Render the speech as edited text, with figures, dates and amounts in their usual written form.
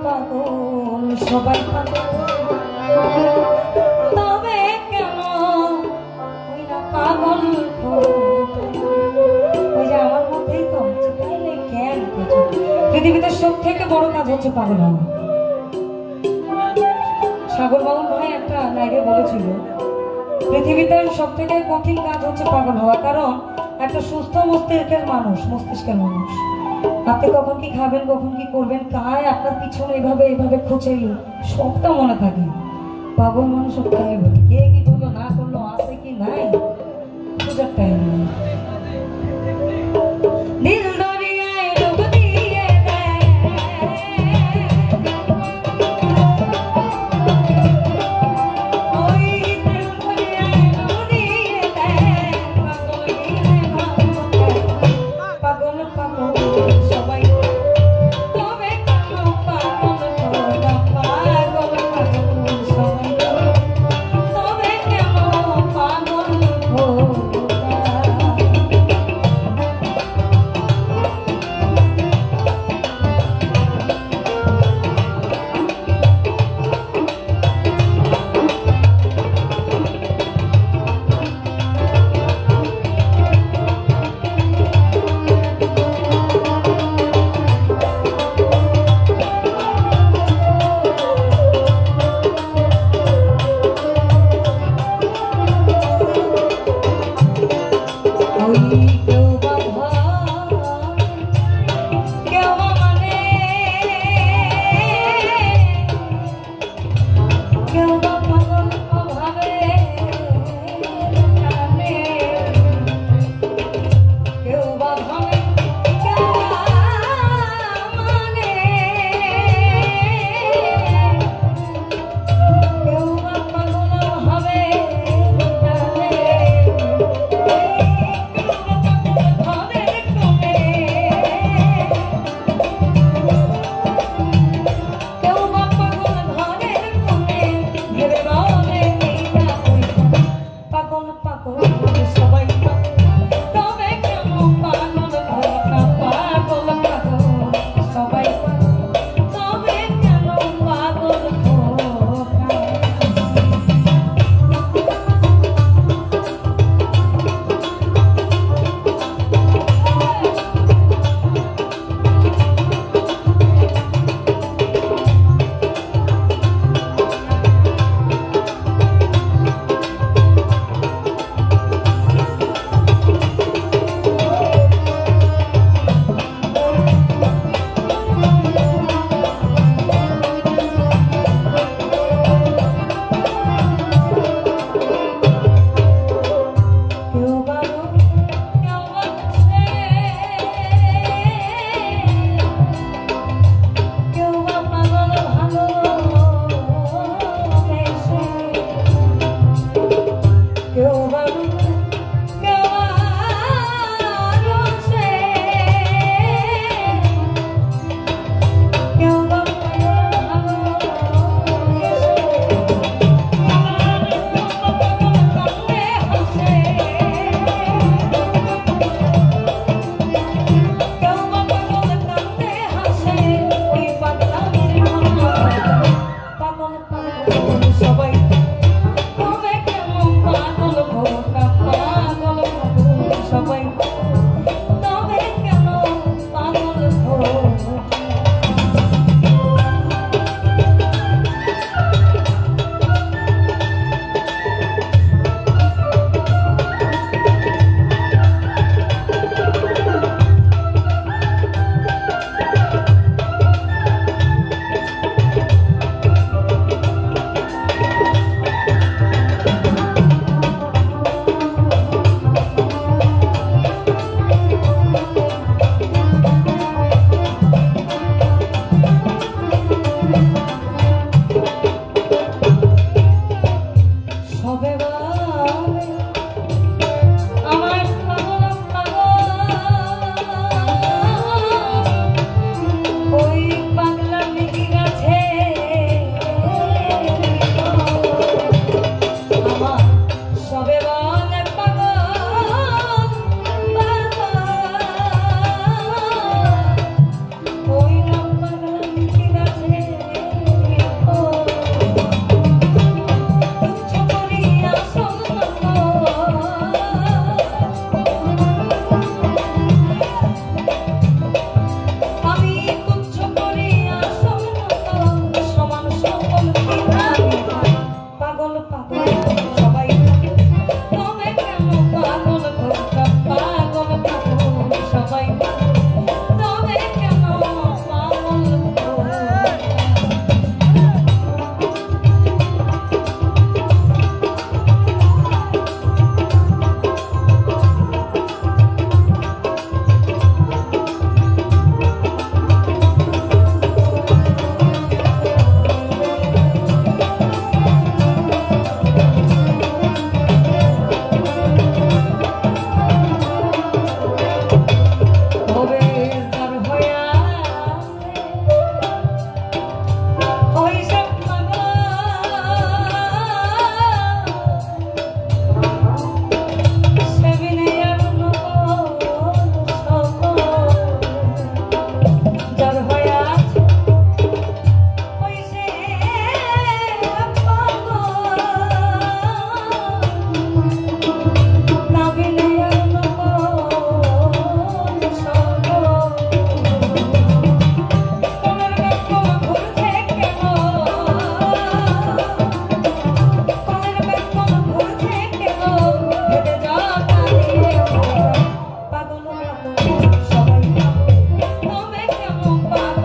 পাগল সবাই পাগল, তবে কেন ওই না পাগল? ওই যে আমার মধ্যেই তো হচ্ছে, তাইলে কেন? পৃথিবীতে সব থেকে বড় কাজ হচ্ছে পাগল হওয়া। সাগর বাবুল ভাই একটা লাইভে বলেছিল, পৃথিবীতে সব থেকে কঠিন কাজ হচ্ছে পাগল হওয়া। কারণ একটা সুস্থ মস্তিষ্কের মানুষ আপনি কখন কি খাবেন, কখন কি করবেন, কায় আপনার পিছনে এইভাবে খুঁচাইল, সবটা মনে থাকে। পাগল মানুষ সব খালি বলে কে কি করলো না করলো, আছে কি নাই, খোঁজার টাইম নেই। দিল দরিয়ায় ডুব দিয়ে দেয়, ওই দিল দরিয়ায় ডুব দিয়ে দেয়, পাগল পাগল সবাই, তবে কেন পাগল খোদা, পাগল পাগল সবাই, তবে কেন পাগল খোদা। পাগল